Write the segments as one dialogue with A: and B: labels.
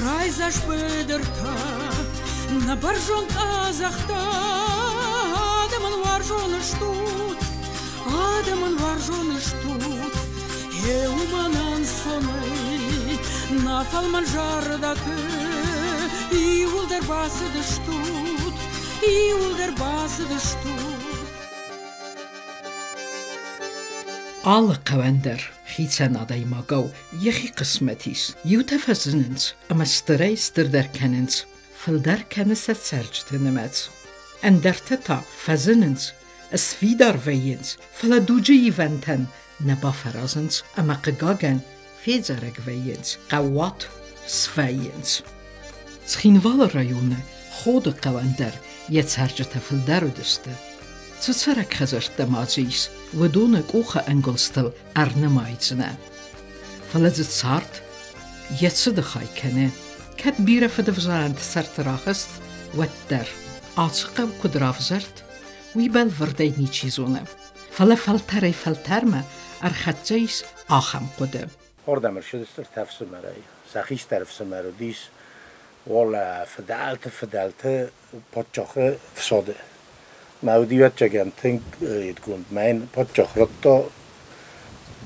A: Raizash bederta na barjon azachta Adamın varjon stut Heumanan sonay na falman jardake Iul der base de stut
B: Alle qawender خیتن آدای ماگو یخی قسمتیس یو تفزننز اما ستریستر در کننز فل در کنست سرجت نمت اندر تتا فزننز اسفیدار وینز فل دوجه ایونتن نبا فرازنز اما قگاگن فیزارگ وینز قوات سفاینز سخینوال رایونه خود قواندر یه سرجت فل در دسته Tsarek gezegd de mazis, we doen ik ook engelstel arnemaitsne. Valet het zart, jetse de gai kennen, ket bieren voor de verzand serterachest, wat der, als ik kudraf zert, wie bel verdient niet chizone. Valet falterme, chatzeis acham kude.
C: Ordammer schudster tafsumarai, sachis tarfsumarodis, wala verdalte, potjoche, vsode. Maudívat čagantenk jedkund mein podčochrotto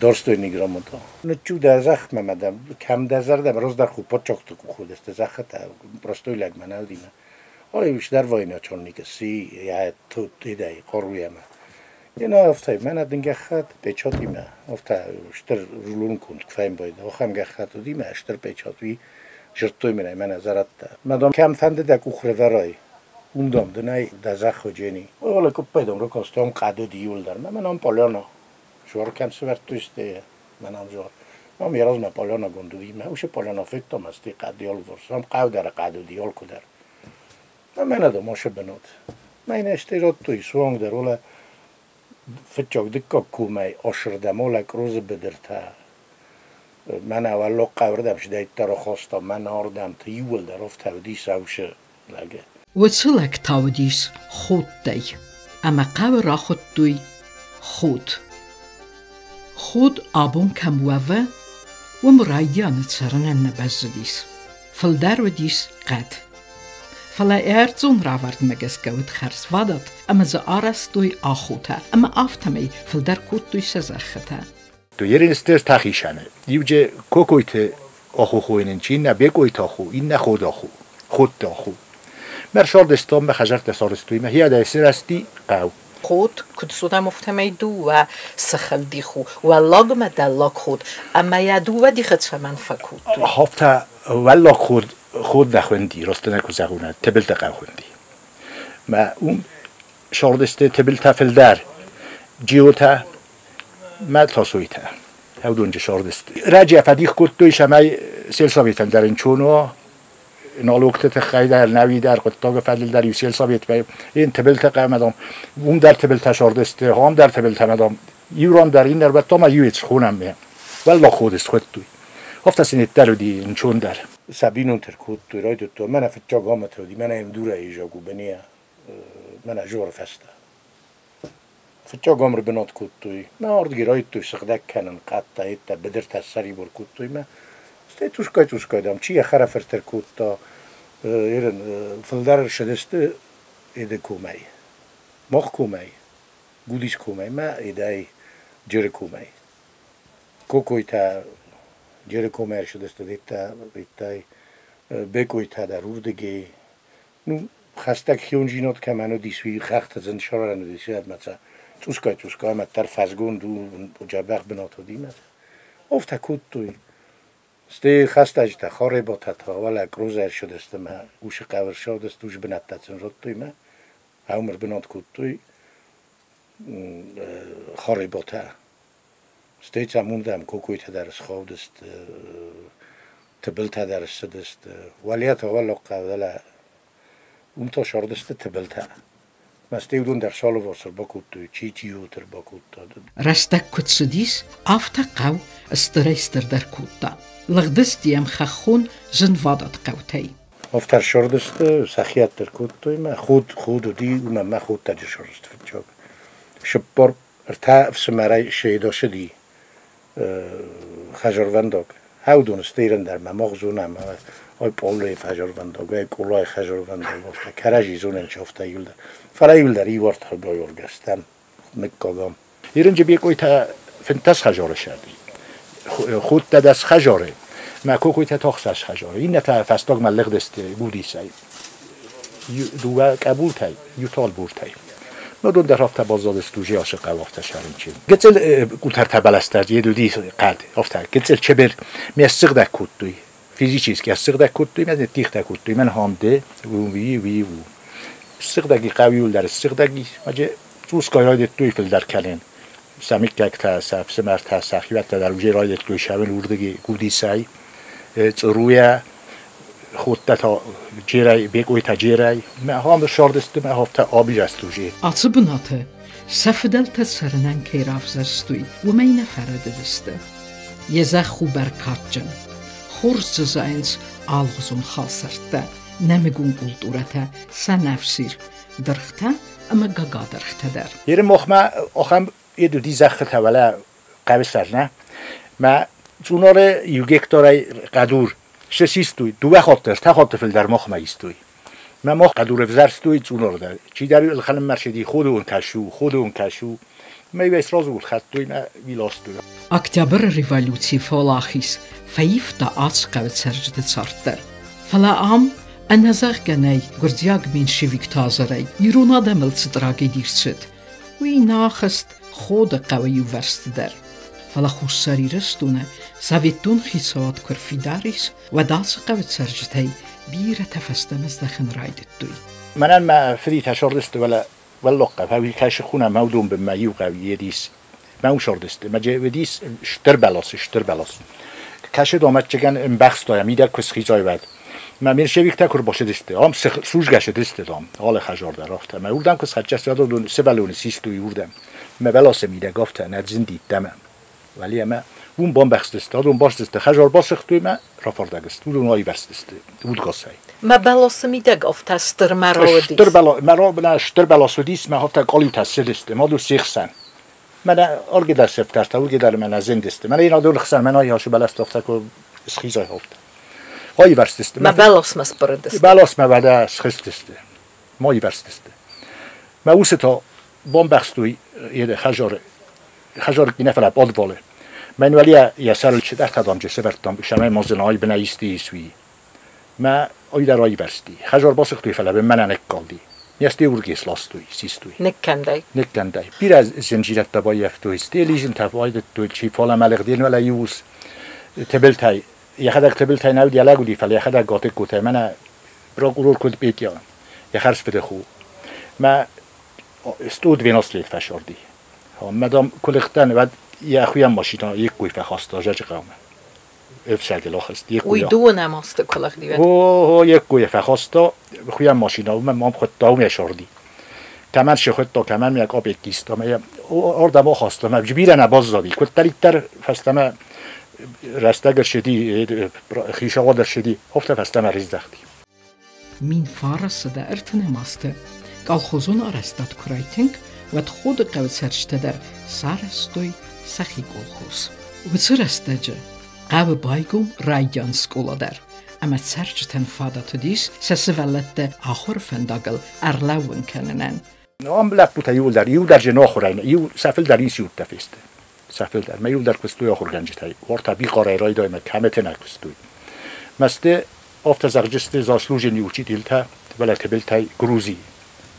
C: dostojný gromoto. No čuda zachme madam, kam dazardem rozdar chu podčochto kuchud este zachata, prostojlag man audina. Ale už dar vojna čolník si, ja to idej korujeme. Jena oftaj man adin gachat pečotime, ofta šter rulunkund kvaim bojda, ocham gachat udime, šter pečotvi, žrtujme man zaratta. Madam kam fande da kuchre varaj. Undam denai dazach hojeni. Ole kupedom rokostom qado diul dar. Manam polona. Jor kam svertuste. Manam jor. Ma miraz ma polona gondudi. Ma ush polona fiktom asti qadiol vorsam qawdar qado diol kudar. Ma manado moshe benot. Ma ineshtirot tu iswang dar ola فتشوك دكا كوماي أشر دمولا كروز بدرتا من أول قوردم شديد ترى خواستم من آردم تيول درفت هوديس أوش لقى
B: وصلك تاوديس خود دي أما قور آخد دوي خود آبون كموه ومرايديان تسرن النبزديس فالدار وديس قد فلا ارزون راورد مگس گود خرس وادد اما ز آرس دوی آخوته اما آفتمی فلدر کود دوی سزخته
D: تو یرین استرس تخیشانه یوجه کوکویت آخو خوینن چی نه بگویت آخو این نه خود آخو خود آخو مرشار دستان به خجر تسارستوی ما هیاده سرستی قو
B: خود کد سودا مفتمی دو و سخل دی خو و لاغم دلاغ خود اما یادو و دی خدش من فکود
D: هفته ولا خود نخوندی راست نکو زغونه تبلت قوندی ما اون شاردسته تبلت فلدر جیوتا ما تاسویتا هودونج شاردسته راجع فدیخ کد توی شمای سیلساویت فلدرن چونو نالوکت تخیل در نوی در قطعه فضل در یوسیل سابیت به این تبلت قامدام اون در تبلت شاردسته هم در تبلت مدام ایران در این در بطه ما یویت خونم میه ولی خودست خود توی هفته سنت در دی انچون در
C: سبینون ترکود توی رای تو من افت قامت ردی من ام دوره ایجاگو بنیه من اجور فسته فتجا قامر بنات کود توی من آرد گرای توی سقدک کنن قطعه ایت بدر تسری بر کود توی من سته توشکای دام چیه خرا فرتر کود تا ایرن فلدر شدسته ایده کومای مخ کومای گودیش کومای ما ایده جر کومای کوکوی تا جر کومای شدسته دیتا بکوی تا در اردگی نو خستک خیونجینات که منو دیسوی خخت زن شارانو دیسوید مثلا توشکای ما تر فزگون دو جبق بناتو دی مثلا افتا کود توی سته خسته تا خاره با تا ولی کروزر شدست ما اوش قور شدست اوش بنات تاتن رد توی ما عمر بنات کود توی خاره با تا سته تا موندم کوکوی تا درس خودست تبل تا درس شدست ولی تا ولی قوله اون تا شاردست تبل تا مسته اون در سال واسر با کود توی چی اوتر با کود تا
B: رستک کد سدیس آفتا قو استریستر در کود تا لغدستیم خخون زن وادت قوتی.
C: افتر شردست سخیات در کود توی ما خود و دی و ما خود تاج شردست فتجاب. شبار ارتاف سمرای شیدا شدی خجرونداک. هاودون استیرن در ما مغزونم ой поле фажорванда гай кулай хажорванда гofta каражи зунен шофта юлда фараюлдар иварт хабойоргастам меккагам
D: ایرنج بیکوی تا فنتاس خجاره شدی خود تا دست خجاره ما کوی تا تاخسش خجاره این تا فستاگ ملق دسته بودی سعی دو قبول تای یوتال بور تای ما دو در هفته بازاد استوجی عاشق وافته شرم چی گتل کوتر تبلستر یه دو دی قد هفته گتل چبر میسق دک کود دوی فیزیکیست که سق دک کود دوی من تیخ دک کود دوی من هامده وی سق دکی قویول در سق دکی ماجه توس کارای دوی فل در کلن سمیک که تا سفس مرد سخیوت در وجه رای دوی شبن وردگی گودی سعی روی خود تا جیرای بیگوی تا جیرای ما هم شاردست ما هفته آبی جستوجی.
B: Acıbınatı, sefdelte serinen keyravzerstuy ve meyne feredediste. Yezexu berkatcın, horzızayınız alğızun xalsırtta, nemigun kulturete, sen nefsir, dırxta ama gaga dırxta der.
D: Yerim oxma, oxam یه دی زخت ولی قوی سرنه ما چوناره یوگیک داره قدور شسیستوی دو خاطر تا خاطر فل در مخ مایستوی ما قدور وزرستوی چوناره داره چی در الخلم مرشدی خود اون کشو ما ویس رازول خطوی ما ویلاستوی
B: Oktyabr revolücji folaxis feyifta aç qavit sərcdə çartdır. Fala am anazaq ganay gurdiag min şivik tazaray yiruna demil çıdragi dirçid. Uy naxist خود قوی ورست در فلا خوشسری رستونه سویتون خیسات کرفیداریس و داس قوت سرجتای بیر تفستمز دخن رایدت دوی
D: منان ما فری تشاردست ولا قف هاوی کاش خونه مودون به مایو قوی دیس ما اون شاردست ما جه ودیس شتر بلاس کاش دامت چگن ام بخش دایم میده کس خیزای ود ما میر شویک تکر باشه دسته هم سوج گشه دسته دام حال خجار در رفته ما اردم کس خجست دادون سبلون سیستوی اردم ما بلاس میده گفته نزن دیدم ولی ما اون بام بخست اون باش دسته خجار باسختوی ما رفاردگست اون آی برست بود گاسای
B: ما بلاس میده گفته استر مرادیس
D: شتر بلاس ودیس ما هفته قالیو تسلسته ما دو سیخسن من آرگی در سفترت آرگی در من زن دسته من اینا دو خسن من آی هاشو بلاست افته که اسخیزای هفته آی برست
B: ما بلاس مسپردست
D: بلاس ما بعد سخستسته ما آی برست ما اوستا بام بخستوی یه خجار کی نفر باد واله من ولی یه سر چه در تدام جسه ورتام شمه مازنای بنایستی سوی ما آی در آی برستی خجار باسختوی فلا به من نکالدی نیستی ورگیس لاستوی سیستوی نکندای بیر از زنجیرت تبایی افتوی استیلیزن تبایی توی چی فالا ملق دین ولی یوز تبلتای یه خدک تبلتای نود یه لگودی فلا یه خدک گاته کوته من برا قرور کد بیت یا یه خرس بده خو ما استود ویناسلیت فشاردی مدام کلختن و یه خویم ماشینا یک کوی فخواستا جاج قومه افشاد لاخست یک کوی
B: دو نماست کلخ دیوت
D: یک کوی فخواستا خویم ماشینا و من خود داوم شاردی کمن شخوت تا کمن میک آب کیستا من آردم خواستم من جبیره نباز زدی کد تلیتر فستم رستگر شدی خیشه قادر شدی هفته فستم ریز دختی
B: مین فارس ده ارتنماسته Kolxozun arastat kuraytink ve txod qavit serçte der sarastoy saxi kolxoz. Ve sırastacı qav baygum rayyan skola der. Ama serçten fadatı dis sesi vellette axur fendagıl erlavun kenenen.
D: Am lap buta yul der jena xurayna yul safil der is yut tafiste. Safil der ma yul der kstoy axur ganjtay. Orta bi qaray ray dayma kameten kstoy. Maste ofta zarjiste zaslujen yuchi dilta wala tabeltay gruzi.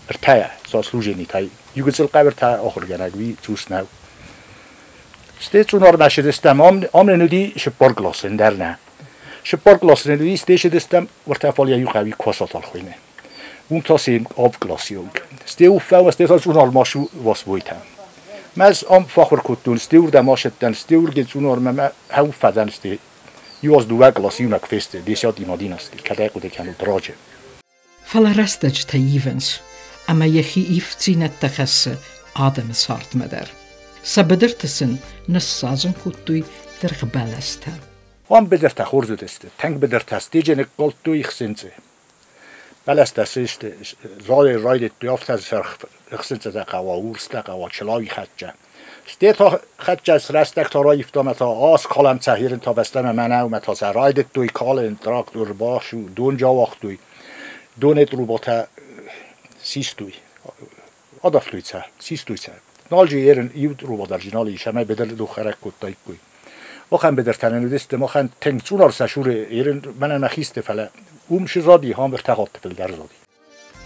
D: ارتایا ساسلوجنی تای یوگسل قبر تا آخر گنگوی توس نو استیچون آرمشه دستم آمن ندی شپار گلاسن در نه شپار گلاسن ندی استیش دستم ورتفالی یوگوی کواسات آلخوینه اون تاسیم آب گلاسیوگ استیو فهم استیچون آرماشو واس بویتم مز آم فخر کتون استیور دماشتن استیور گیچون آرمه هم فدن استی یواز دوه گلاسیو نکفسته دیسیات ایمادین استی کدای قده کنو دراجه
B: فلرستج تاییونس ama yehi iftinet takhas adam sartmader sabedertsin nassazın kuttuy dirgbalasta
D: on bedert khurzdest tank bedert stijene koltuy khsinse balasta siste zole raidet yoftas khsinse da qawa ursta qawa chlawi khatja ستی تا خد جس رستک تا رای افتام تا آس کالم تهیرن تا وستم منو متا سرایدت دوی کالن دراک دور باشو دون جا وقتوی دونت رو با تا سیستوی آدافلوی تا سیستوی تا نالجی ایرن یود رو با در جنالی شمه بدل دو خرک کد تایکوی وخم بدر تنن دست ما خن تنگسونار سشور ایرن من مخیست فله اومش رادی هم ارتقاط فل در رادی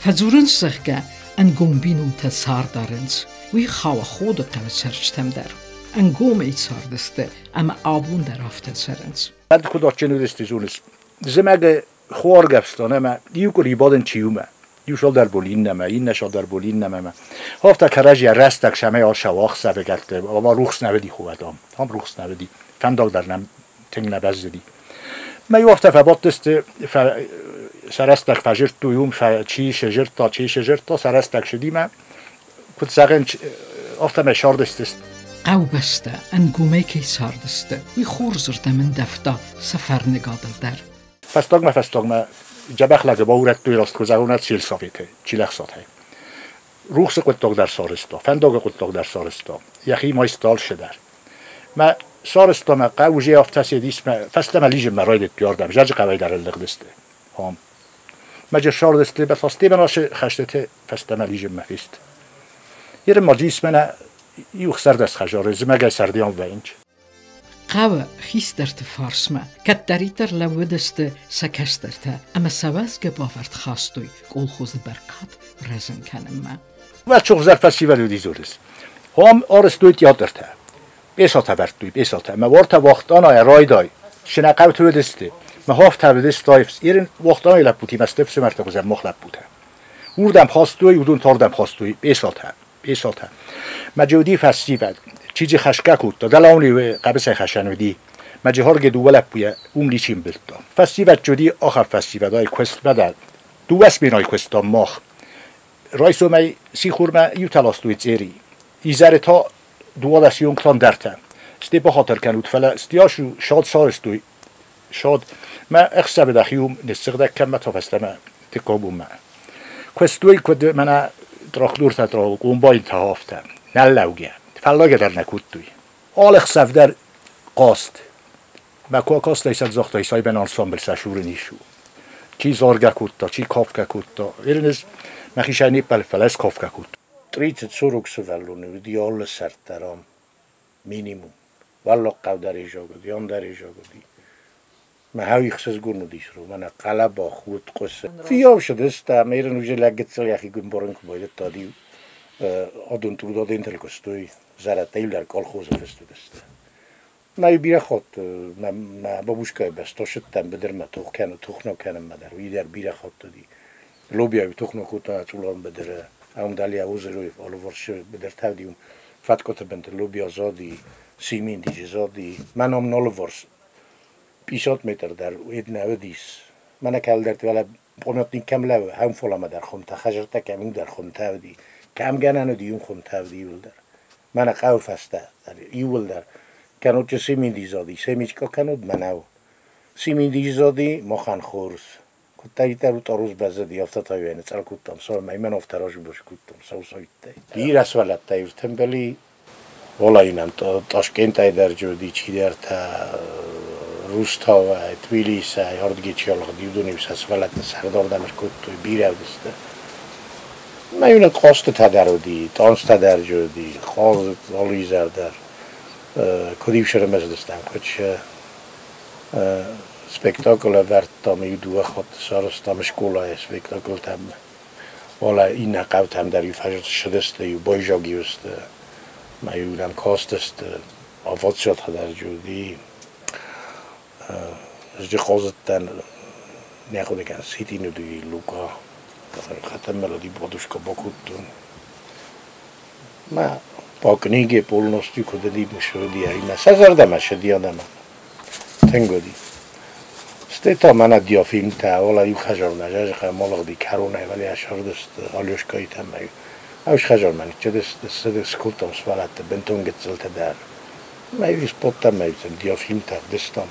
B: فزورن سخگه انگومبینو تا ساردارنز وی خوا خود قم سرچتم در انگوم ای ساردسته اما آبون در آفت سرنز
D: بعد کدات چنو دستی زونس زمگه خوار گفستانه ما دیو کلی بادن چیومه دیو شال در بولین نمه این نشال در بولین نمه هفته کرج یا رستک شمه آر شواخ سبه گلته اما روخس نودی خوبه هم روخس نودی فنداغ در نم تنگ نبزدی ما یو هفته فبات دست سرستک فجرت دویوم چی شجرت تا سرستک شدیم کد ساقن هفته ما شار دستست
B: قو بسته انگومه که ساردسته وی خور زرده من دفتا سفر نگادل در
D: فستاغ ما جبخ لگه با اورت دوی راست کزاغونت چیل صافیته چیلخ ساته روخس قطاق در سارستا فنداغ قطاق در سارستا یخی ما استال شدر ما سارستا ما قوجه افته سیدیس ما فسته ما لیجم ما رایدت بیاردم جرج قوی در اللق دسته هم ما جر شار دسته بفاسته من آشه خشتته فسته ما لیجم ما فیست یه ما جیس منه یوخ سرد از خجاره زمگه سردیان و اینج
B: قوه خیست در تفارس ما کت دریتر لو دسته سکست در تا اما سواز که باورد خواستوی قول خوز برکات رزن کنم ما
D: و چوخ زر فسیولی دیزورس هم آرس دوی تیاتر تا بیساته برد دوی بیساته ما وارتا وقتان آیا رای دای شنه قوی توی دسته ما هافت تا دست دایفس ایرن وقتان آیا لپوتی ما استفس مرتب زر مخ لپوته وردم خواست دوی ودون تاردم خواست دوی بیساته ما جودی فسیول چیزی خشکه کود تا دلانی و قبضه خشنودی مجهار گدو ولپ بویا اوملی چیم بلتا فستیول جدی آخر فستیول دای کوست بدل دو اسم بینای کوستا ماخ رایسو می سی خورما یو تلاستوی زیری ایزاره تا دو دسیون کلان درتم ستی با خاطر کنود فلا استیاشو شاد سارستوی شاد ما اخسا بدخیوم نسخده کم تا فستم تکابوم ما کوستوی کد منا دراخدور تدراو قوم با انتهافتم نلوگه فلاگه در نکود دوی آلخ سفدر قاست مکو قاست ایسد زخت ایسای بن انسامبل سشور نیشو چی زارگه کود تا چی کافکه کود تا ایرنز مخیشه نیپل فلس کافکه کود
C: تریت سوروکسو ولونه دی آل سرترام مینیموم والا قودر ایجا گودی آن در ایجا گودی ما هاوی خسز گونو دیش رو من قلب خود قصه فیاب شده است ایرن وجه لگت سل یخی گون بارن که باید تا دیو آدون تو داد انتل کستوی زرد تیل در کال خوزه فستو دسته ما بیره خود ما بابوشکای بست تا شدتم بدر ما توخ کنه توخ نکنم مدر وی در بیره خود دادی لوبیای توخ نکوتا طولان بدره اون دلی اوز روی آلو ورشه بدر تودیم فتکات بنت لوبیا زادی سیمین دیجه زادی من هم نال ورس 20 متر در اید نودیس من کل درت ولی قنات نی کم لو هم فلام در خونتا خجرتا کمین در خونتا ودی کم گنن دیون خونتا ودی ول در من قو فسته در ایول در کنود چه سیمین دیزادی سیمیچکا کنود منو سیمین دیزادی مخان خورس کتایی تر و تاروز بزدی افتا تایوینه چل کتم سال من افتراش باش کتم سو سایت دیر اسولت تایور تنبلی والا اینم تاشکент ای در جودی چی در تا روستا و تبلیس ای هردگی چیالق دیودونیم اسولت سردار دمش کت بیره دسته من اینو قاست تدرودی تانس تدر جودی خواهد آلیزر در کدیو شرمز دستم کچ spektakel werd tam je doorgaat, zoals tam school is spektakel tam. Voilà, in een koud hem daar je vast schudeste, je boyjogjuste, maar je dan kostest, of wat soort daar die, dus je gaat het dan, nee goed ik kan zitten nu die Luca, dat gaat hem wel die boduszka bakut doen. Maar pak niet polno stuk dat die moest die hij maar zazarda maar die adam, tengo die. تا من دیا فیلم تا ولی یو خجال نجاج خیلی مالق دی کرونه ولی اشار دست آلیوش کایی تم میو اوش خجال منی چه دست سکولتم سوالت بنتون گتزلت در میو اسپوت تم میو دیا فیلم تا دستم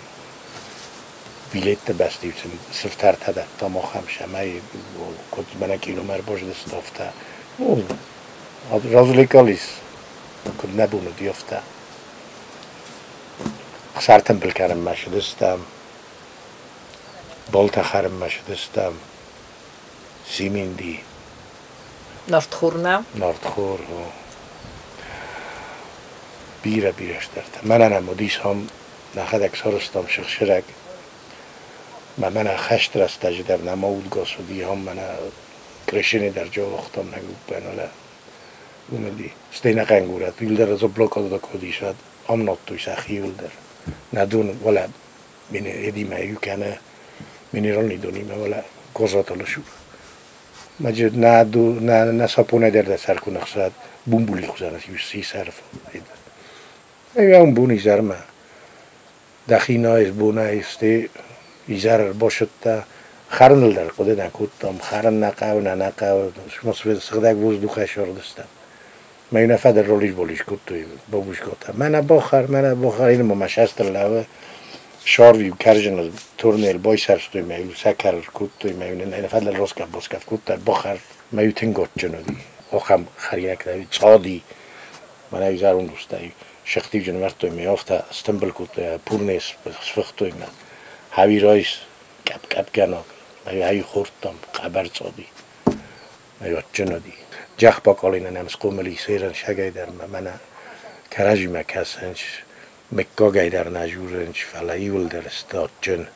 C: بیلیت بستی سفتر تا ده تا ما خمشه میو کد من کیلومتر باش دست دافته رازولی کالیس کد نبونه دیفته خسارتم بالکارم ماشدستم بالت خرم ماشدستم سیمیندی
B: نارتخورنا
C: نارتخور بیرش درت من مدیس هم نخد اکثرستم شخشرک من خشت راست در نمود گاسودی هم من کرشنی در جا وقتم نگو بناله اومدی استینا قنگورت ویلدر از بلوکاد دا کودی شد هم نات توی سخی ویلدر ندون ولا من ادی میو کنه منی رانی دونیم ولا گذاتلو شو مجد نه سپونه در سر کنه خساد بومبولی خزانه سی صرف اون بونی زرمه دخینا از بونه استی ایزار باشد تا خرنل در قده نکوتم خرن نقاو نقاو شما سخدک وز دو خشار دستم من این فدر رولیش بولیش کتوی بابوش کتم من باخر این ممشست لوه شاروی و کرجن تورنیل بای سرستوی میو سکر کتوی میو این فدر روسکف باسکف کتر باخر میو تنگات جنودی آخم خرینک دوی صادی من ایزار اون دوستایی شختی جنورد توی میافته استنبل کتوی پورنیس سفخت توی من هاوی رایس کپ گناک هاوی خوردم خبر صادی میوت جنودی جخ باکالین نمس قوملی سیرن شگای در من کراجی مکسنش مکاگای در نجورنش فلایول در استاد جن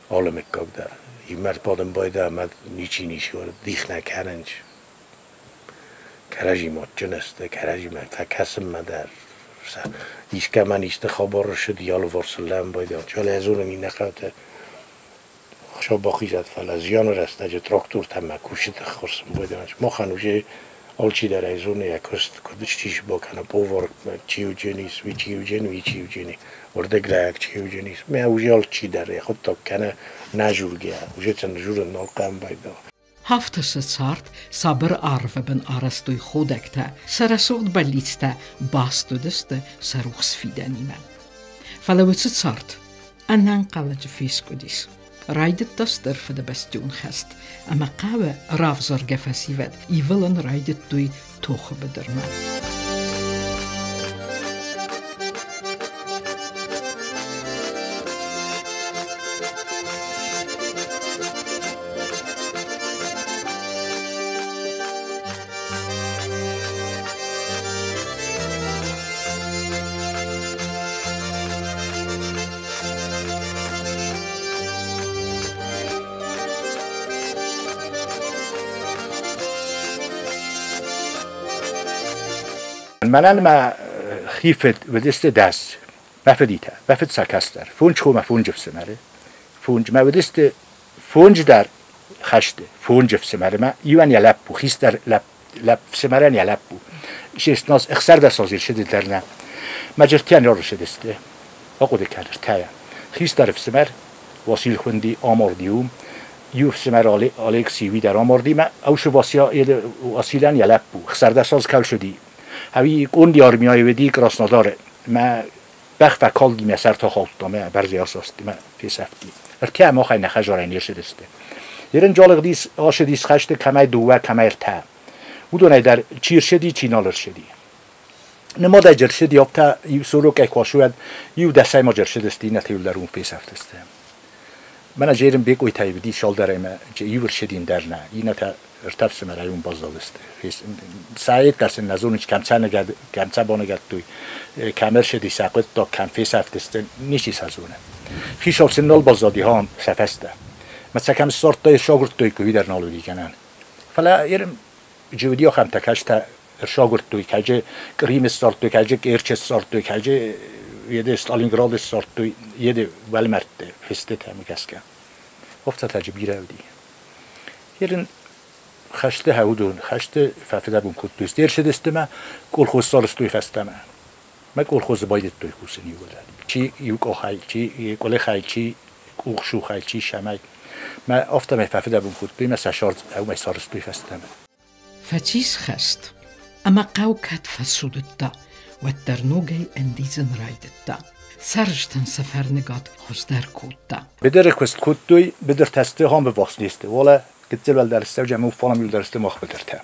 C: آل مکاگ در این مرد بادم باید آمد نیچی ورد دیخ نکرنش کراجی مات جن است کراجی مکسم مدر ایش که من ایست خبر شد یالو ورسلم باید چاله از اون می نقاط خشاب باقی زد فلزیان رسته جه تراکتور تمه کوشید خورسم باید ما خنوشه آل چی در از اون یکست کدش چیش باکنه باور چیو جنیس وی چیو جنی ورده گرایک چیو جنیس می اوجه آل چی در خود تا کنه نجور گیا اوجه چند نجور نالقم باید
B: Haftası sart sabır arvebin arastoy xodekte sarasod balitste bastudiste saruxs fidenime. Falawitsit sart anan qalacı fiskudis. Raidet daster för det bastion hast ama qawe ravzar gefasivet I willen raidet doy toge bederma.
D: منن ما خیفت و دست دست مفدیته مفد سکستر فونج خو مفونج فسمره فونج ما و دست فونج در خشته فونج فسمره ما یوان یلب بو خیست در لب فسمرن یلب بو شیست ناز اخسر در سازیر شده در نه مجرتیان یارو شدسته اقوده کرد تایم خیست در فسمر واسیل خوندی آماردیوم یو فسمر آلیک سیوی در آماردی ما اوشو واسیلن یلب بو اخسر در ساز کل شدی هایی قندی آرمیای ودی کراسناداره ما بخت و کال دیم سر تا خالت دامه برزی آساستی ما فیس هفتی ارتیا ما خیلی نخجاره نیرشه دسته یرن جالق دیس آش دیس خشته کمای دوه کمای ارتا او دونه در چیر شدی چی نالر شدی نما در جر شدی آبتا یو سروک اکواشوید یو دسته ما جر شدستی نتیول در اون فیس هفتسته من جیرم بیگوی تایبدی شال داره ما یو شدین در نه این تا ارتفس مرایون بازداشته سعید درس نزونش کمچه بانگرد توی کمر شدی ساقط تا کم فیس هفتسته نیشی سازونه خیش آف سنال بازدادی ها سفسته مثلا کم سارت دای شاگرد توی کوی در نالودی کنن فلا یرم جودی ها خم تکش تا شاگرد توی کجه کریم سارت توی کجه ارچ سارت توی کجه یه استالینگراد سارت توی یه ولی مرد فسته تا میکس کن افتا تجبیره بودی یرن خشته هودون خشته فافده بون کد دوست دیر شده است ما کل خوز سالستوی فسته ما کل خوز باید توی کوسنی ولی چی یوک آخای چی کل خای چی کوخشو خای چی شمای ما افته ما فافده بون کد دوی ما سشارد او ما سالستوی فسته ما
B: فتیس خست اما قوکت فسودتا و در نوگی اندیزن رایدتا سرجتن سفر نگات خوز در کودتا
D: بدر کست کد دوی بدر تسته هم به وقت نیسته ولی كتير ول درسته وجمع فلان يل درسته مخ بدرته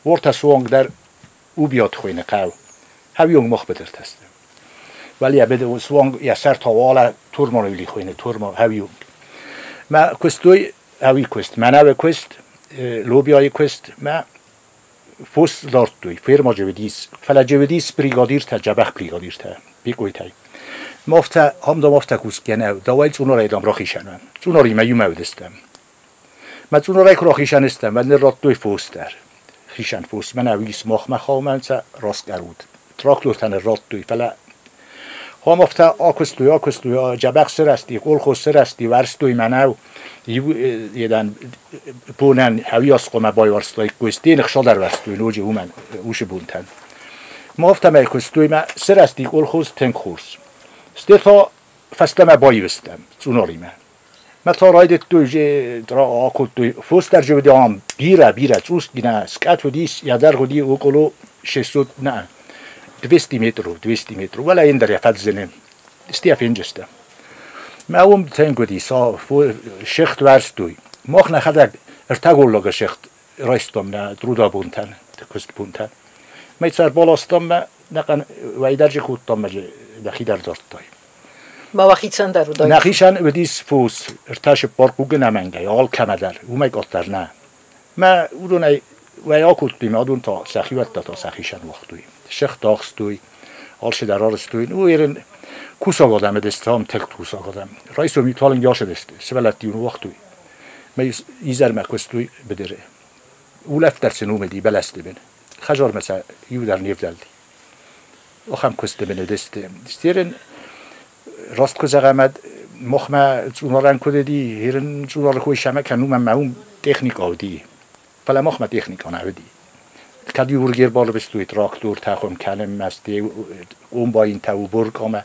D: ورتا سوانگ در او بیاد خوینه قاو هاویون مخ بدرت هستم ولی ابد سوان یا سر توالا تورمان ولی خوینه تورمان هاویون ما کستوی هاوی کست منو کست لوبیای کست ما فوس دارت دوی فرما جودیس فلا جودیس بریگادیر تا جبخ بریگادیر تا بیگوی تای مافتا هم دا مافتا کوس کنه دوایل چون رایدام راخیشنم چون ریمه یوم ودستم ما چون رای راخیشن استم ولی رات دوی فوس در خیشن فوس من اویس مخ مخامن چه راست گرود تراکتور تن رات دوی فلا هم افتا آکستوی جبخ سرستی قول خود سرستی ورستوی منو یدن بونن هویاس قوم بای ورستوی کوستی نخشال در ورستوی نوجه اومن اوش بونتن ما افتا می کوستوی ما سرستی قول خود تنگ خورس استیتا فسته ما بای وستم چوناری ما تا راید دوی درا آکود دوی فوس در جو دیام بیره چوس گینه سکت ودیس یا در خودی او کلو 600 نه 200 متر ولا يندر يفاد زنم استياف ينجسته ما هم تنقدي صا فو شخت ورستوي مخ نخدك ارتقول لغا شخت رايستم نا درودا بونتن تكست بونتن ما يصير بالاستم ما نقن ويدرج خودتم مجه دخي در دارتاي
B: ما وخيتسن در دای
D: نخيشان وديس فوس ارتاش باركو گنمنگه آل کمدر ومي قطر نه ما ودون ويا كنت بما دون تا سخيوت تا سخيشان وقتوي شخ داغستوی آلش در آرستوی او ایرن کوسا گادم دستام تک کوسا گادم رئیس و میتوالن یاش دسته سبلت دیون وقتوی می ایزر مکستوی بدره او لفت در سنوم دی بلسته بن خجار مثلا یو در نیف دلدی آخم کسته بن دسته استیرن راست کزاقمد مخمه چونارن کده دی هیرن چونار خوی شمه کنو من معون تکنیک آودی فلا مخمه تکنیک آنه کدی ورگیر بالا بستوی تراکتور تاخم کلم مستی اون با این تو برگ آمه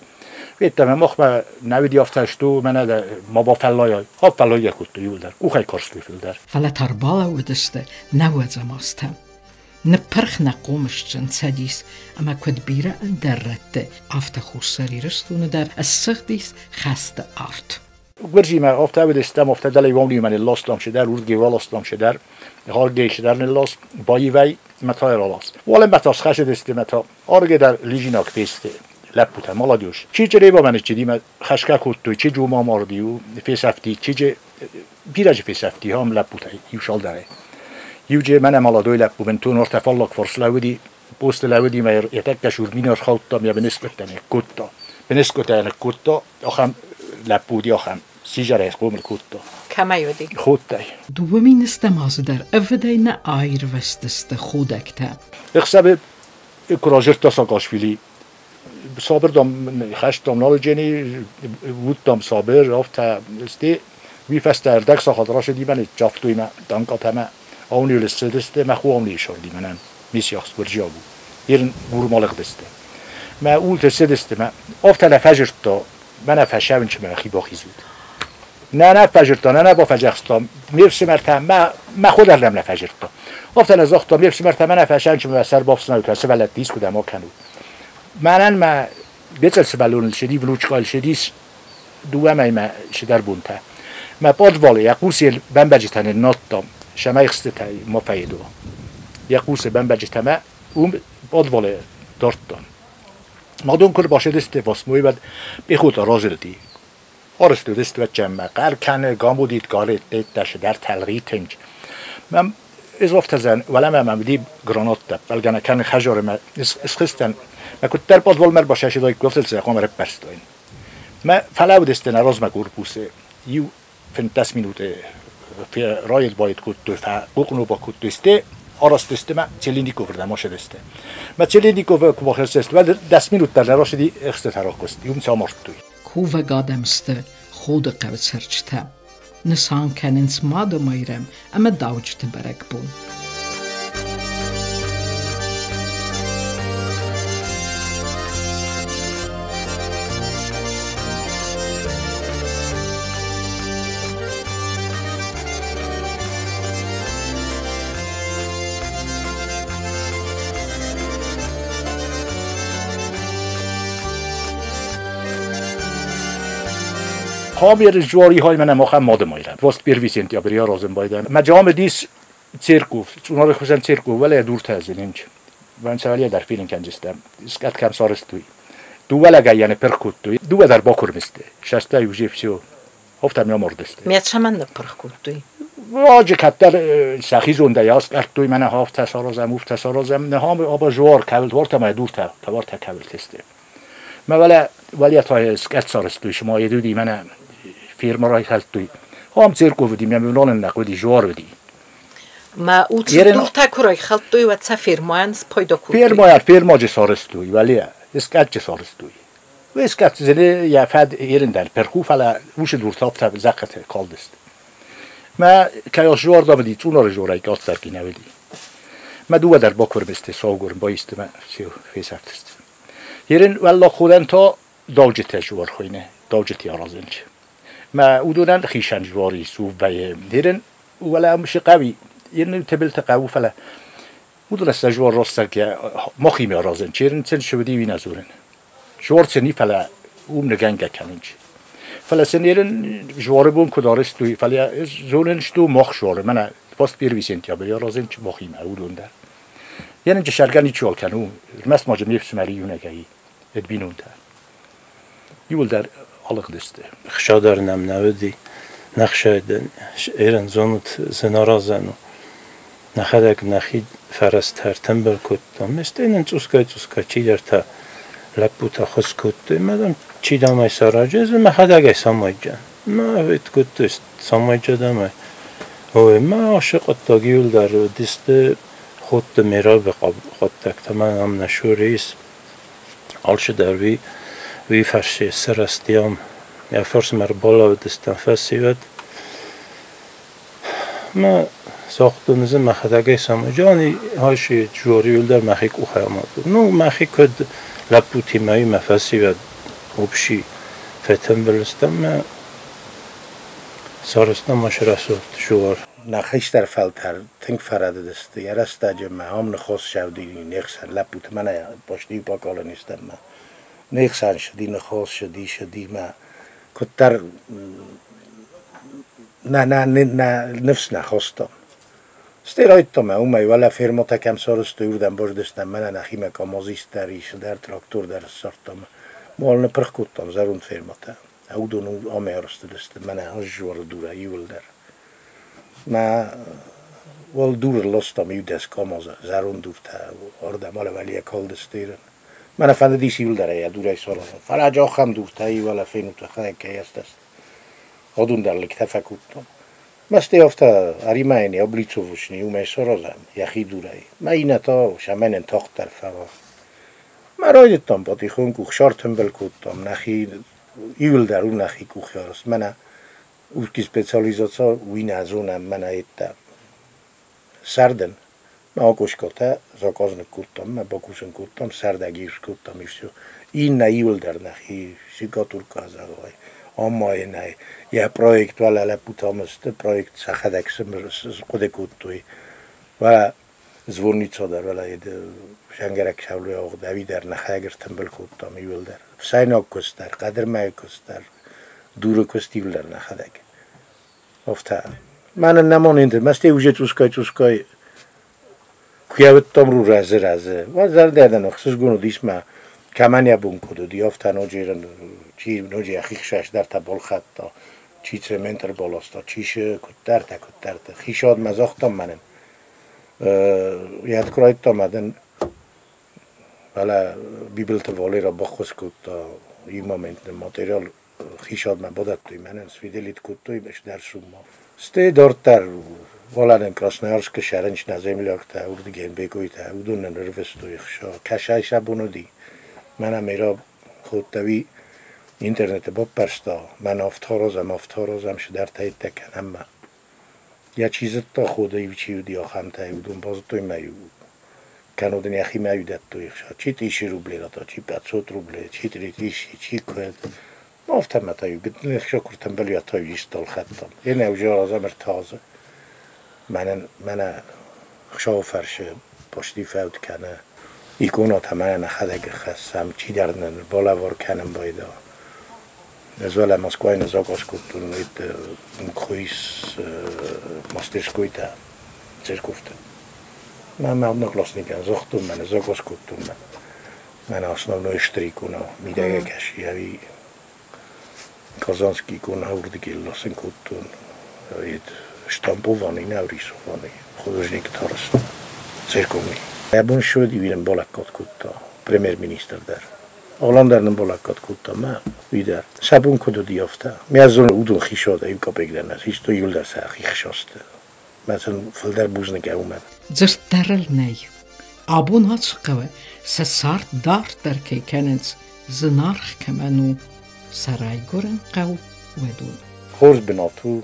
D: ویدم مخمه نویدی افتشتو منه ده ما با فلای ها فلای کتو یول در او خیلی کارستوی فیل در
B: فلا تربالا ودسته نوزا ماستم نپرخ نقومش جن سدیس اما کد بیره در رده افت خوصری رستونه در السخدیس خست آرد
D: برجی ما افته ودستم افته دلی واملی من اللاستم شدر ورگی والاستم شدر هارگی شدر نلاست بایی وی متای رالاست ولی متاس خش دسته متا آرگه در لیجیناک پیسته لب بوده مالا دیوش چی جری با من چیدی من خشکه کود توی چی جو ماماردی و فیسفتی چی جه بیرج فیسفتی هم لب بوده یوشال داره یوجه من مالا دوی لب بودن تو نرتفالک فرس لودی پوست لودی ما یتک شورمینر خالتام یا بنسبتنه کوتا بنسبتنه کوتا آخم لب بودی آخم سیجره قوم الكوتا
B: كما يودي
D: خودتاي
B: دومين استماز در افدين آير وستست خودكتا
D: اخسب اكراجرتا ساقاشفيلي صابر دام خشتام نال جني وودام صابر افتا استي وی فستر دک ساخدراش دی من جافتوی ما دانکات ما اونی لسدسته ما خوام لیشار دی منن میسیاخس برجابو ایرن بورمالق دسته ما اول تسدسته ما افتا فجرتا من فشاون چه من خیبا خیزود نه فجرتا نه با فجرستا میرسی مرتم ما خود ارلم نفجرتا افتا نزاختا میرسی مرتم من فشاون چه من سر بافسنا وتاسه ولد دیس کدام ما کنو منن ما بیتل سبالون شدی بلوچقال شدیس دوام ما شدر بونتا ما پادواله یکوسی بمبجتن ناتام شما یخستای ما فایدو یکوسی بمبجتم اون پادواله دارتان ما دون کر باشه دسته واسموی بعد بخوت رازلدی آرست دست و جمع قر کنه گامو دید گاره دیدش در تلقی تنج من اضافه زن ولی من بدی گرانات دب بلگنه کنه خجاره ما اسخستن ما کت در پادوال مر باشه شدای گفتل سیخوام رب برستاین ما فلاو دسته نراز ما گرپوسه یو فنتاس minute för Royal Boyd kuttu fa buknu ba kuttu ste arast ste ma Celinikov da moshe deste ma Celinikov ku bahsest va 10 minut dar rashidi exte tarakost yum samortu
B: kuva gadamste khod qavsarchta nisan kanins madomayrem ama davjte barakbun
D: خامیر جواری های من مخم ماده مایرم وست بیرویسنت یا بریا رازم بایدن مجام دیس چرکوف چونار خوشن چرکوف ولی دور تازه نینج من سوالی در فیلم کنجستم اسکت کم سارستوی دولا گایانه پرکوتوی دو در باکور مسته شسته یوجیفسیو هفتم یا مردسته
B: میاد چمن نپرخوردی
D: واجه کتر سخی زنده یاست کتوی من هفت سارازم افت سارازم نهام آبا جوار کبل ورت ما دور تا ورت کبل تسته ما ولی تا اسکت سارستوی شما یه دودی من فیرما رای هلتوی هم زیرکو بدیم یا میلان نقودی جوار بدی
B: ما اوت دور تا کرای خلطوی و تا فیرمایانس پیدا کردی
D: فیرما جه سارستوی ولی اسکت جه سارستوی و اسکت زنه یا فد ایرندن پرخوف علا وش دور تاف تا زقت کالدست ما که جوار دامدی تو نار جورای گات سرکی نودی ما دو در باکور بسته ساگورم بایست ما سیو فیس هفتست یرن والله خودن تا داوجت جوار خوینه داوجت یارازنج ما اودونن خیشن جواری سو بای یرن ولا مش قوي یرن تبلت قوي فلا اودون استجوار راست که مخیم یارازنج یرن سن شودی وی نزورن جوار سنی فلا اوم نگنگ کننج فلا سنیرن جوار بون کدارست توی فلا زوننش تو مخ جوار من پاست بیر ویسنتیا به یارازنج مخیم اودون در یعنی جشرگانی چال کنو مس ماجم یفس مریونه کی ادبینون تا یول در حلق دسته
E: خشادر نم نودی نخشد ایران زونت زنارازنو نخدک نخید فرست هر تنبل کتم مستینن چوسکا چی در تا لپوتا خس کتم مدام چی دامای سراجز مخدک سامای جان ما وید کتست سامای جدامای هوی ما عاشق تاگیول در دست خود میرا به خود تک من هم نشوریس آلش در وی فرشی سرستیام یا فرس مر بالا و دستم فسیود ما ساختونزم مخدگه سامجانی هاشی جوریول در مخیک او خیامات نو مخیک کد لپوتی مایی مفسیود وبشی فتن بلستم ما سارستم ماش رسول جوار
C: نخیش در فلتر تنگ فرده دسته یه رسته جمعه هم نخواست شودی نخسن لپوت من باشدی باکالا نیستم من نخسن شدی نخواست شدی من کتر نه نفس نخواستم استرایت تو من اومای ولی فرما تکم سارست دوردم بردستم من نخیم کامازیست دریش در تراکتور در سرتم مال نپرخ کتم زرون فرما تا او دونو آمی آرست دستم من هاش جوار دوره یول در ما ول دور لاستم یو دست کامازه زرون دور تا آرده مال ولی کال دستیرن من افنده دیسی یول داره یا دوره سالا فرج آخم دور تا ای ولی فینو تا خنک که است آدون در لکته فکوتم مستی افتا اریمه اینی ابلیتو وشنی اومه سارازم یخی دوره ما این تا شمن انتاق در فوا ما رایدتم باتی خون کوخ شارتم بل کتم نخی یول در اون نخی کوخ یارست من اوکی سپیциализация وین ازونم من ایت سردن ما آکوش کتا زاکاز نکوتم ما باکوشن کتم سردگیش کتم ایشو این نیول در نخی سیکاتور کازاوای اما نه یه پروژه ولی لپوتامست پروژه سخت خود کتوی و زورنیچا در ولی شنگرک شولوی آق دوی در نخه گرتم بل کتم یول در ساینا کستر قدر مای کستر دور کستی یول در نخه دک افتا من نماننده مستی وجود توسکای کیوت تام رو رزه و زر دردن خصوص گونو دیسم کمان یا بون کدو دیافت نوجیرن چی نوجی اخیخ شش در تبال خط تا چی ترمنتر بالاستا چیش کتر تا خیشاد مزاختم منن یاد کرایت تا مدن ولی بیبل تا والی را بخوز کد تا این مومنت ماتریال خیشاد من بدت توی منن سویدلیت کد توی بش در شما سته دارتر ولادن کراسنایارسک شهرنش نزمیلیاک تا اورد گیم بگوی تا اودون نرفستوی خشا کشای شبونو دی من میرا خود دوی اینترنت با پرستا من افتارازم شدر تایید تکنم ما یا چیزت تا خودی چی دی آخام تاییدون باز توی میو کنودن یخی میو دت توی خشا چی تیشی روبلی را تا چی 500 روبلی چی تریتیشی چی کد ما افتم تایید بدون خشا کرتم بلیا تاییدش تال خطم یه نوجا آزم ارتازه من خشا فرش پشتی فوت کنه ایکونا تمام نخدگ خستم چی درنن بالا وار کنم بایدا از ولی مسکوی نزاکاش کتون ایت خویس مسترشکوی تا چش گفتم من одноклассника зохтум мене зогос куттум мен основной штрикуна мидеге кашияви Казанский куна урдигиллосен куттун вид штампованный наврисованный художник тараст церковный ябун шоди вирен балаккот кутта премьер-министр дар Hollandarның балаккот кутта ма видер сабун куду диафта мязун удун хишода юкапегденас исто юлдар сахи хишосты Мәсәлән, филдер бузны гәүмән.
B: Зыртарылнай. Абун ацқавы сарт дартар кейкенец зынарх кәмәну сарай горен қау ведун.
C: Хорз бинату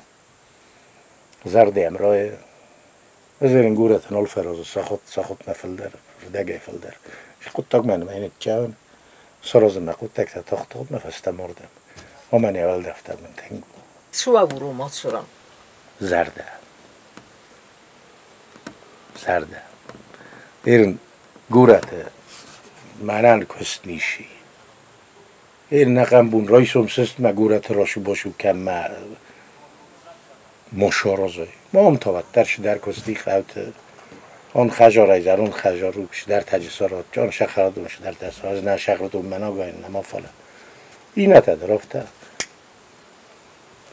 C: зарди әмрай Özerин guratan olferozu sahot na filder, dege filder. Şkuttak men menet çağın. Sorozun na kuttak ta toxtod na fastamordem. O men evvel defter men tengu.
B: Şuva vuru maçıram.
C: Zarda. Zarda. Erin guratı manan kustnişi. Erin naqam bun raisom sest ma guratı roşu boşu kemma مشارزه ما هم تواترش در کستی خواهد آن خجارای در اون خجار روش در تجسارات جان شخص دونش در تجسارات نه شخص دون منا گاین نما فاله این اتد رفته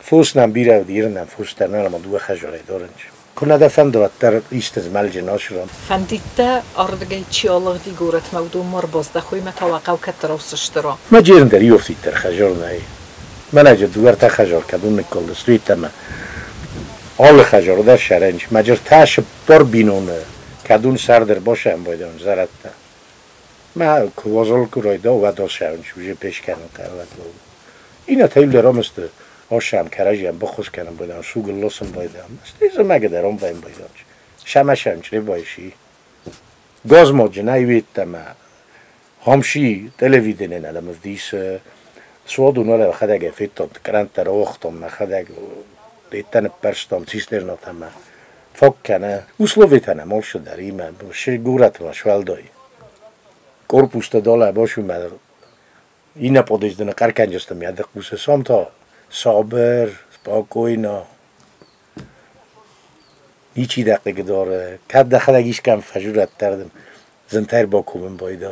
C: فوس نم بیره و دیرنم فوس در نرم دو خجارای دارنج کنه دفن دواتر ایست از ملج ناشران
B: فندیده آردگه چی آلغ دی گورت مودو مار بازده خوی متوقع و کتر اوسشترا
C: ما جیرن در یوفتید در خجار نه من اجا دوار تا خجار کدون نکل دستوی تمه آل خجار در شرنج مجر تاش بار بینونه کدون سردر باشه هم باید اون زرد تا ما کوازال کرای دا و دا شرنج ویژه پیش کنم قوت با اینا تایل درام است آشه هم کرجی هم بخوز کنم باید هم سوگ لسم باید هم است ایزا مگه درام باید باید هم شمش هم چلی بایشی گاز ماجه نایوید تما همشی تلویدنین علم از دیس سوادونه را خداگه فیتان کرند تر آختم خداگه دیتن پرستام cisterna tama fokkane uslovitane molše darime še guratila šveldoj korpusta dole bošu me ina podezdena karkanjastam ja dakuse sam to saber spokojno niči daqiqe dore kad daxalagish kam fajurat tardim zantar bakumim boyda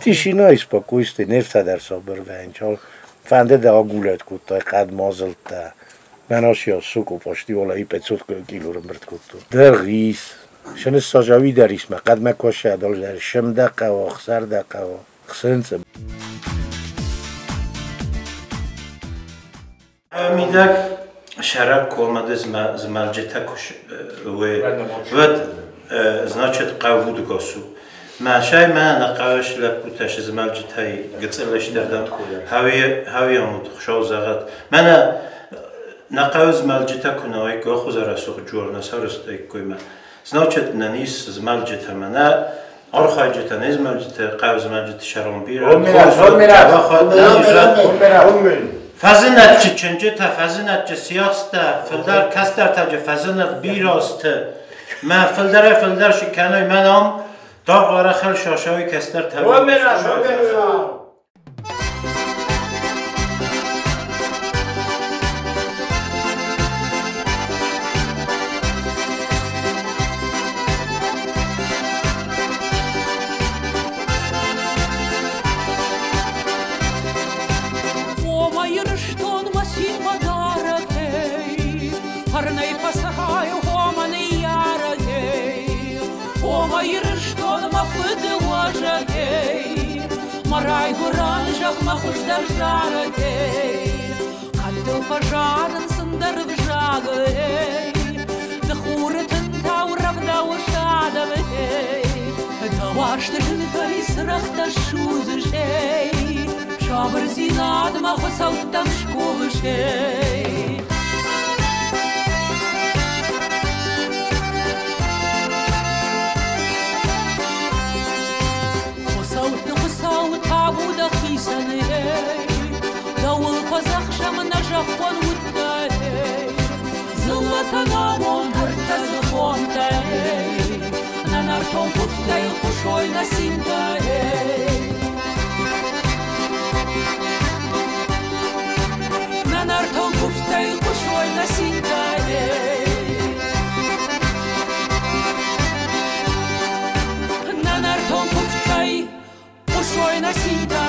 C: tishina spokojste nefta dar saber venchal فنده ده گولت کود قد مازل تا مناشی ها سوکو پاشتی والا ای 500 کیلو رو مرد کود در غیس شنه ساجاوی در اسمه قد مکاشه دال در شم دقه و خسر دقه و خسنسه
E: میدک شرک کلمده زمالجته کش ود значит قوود گاسو ماشای من نقاش لپوتش زمالجتای گتسلش دردم هاوی آمود خشاو زغت من نقاش زمالجتا کنای که خوز رسوخ جور نسارستای کویما значит ننیس زمالجتا من آرخایجتا نیز زمالجتا قاو زمالجتا شرام بیره فزنت چنجه تا فزنت سیاسته فلدر کستر تا فزنت بیراسته من فلدر شکنای منام تا قاره خل شاشاوی کستر تبا
A: Марай гуранжах махуш дар жаргей Кадыл пожарын сындар в жагей Да хурытын таурав да ушадавей Да ваштырын кай сырахта шузышей Шабыр зинад маху сауттам школышей Табуда хисаней Дауыл пазахшам нажахван уттей Зылатанамон артта зыхонтей Нанартон пуфтай кушой насинтей Нанартон пуфтай кушой насинтей Moina sida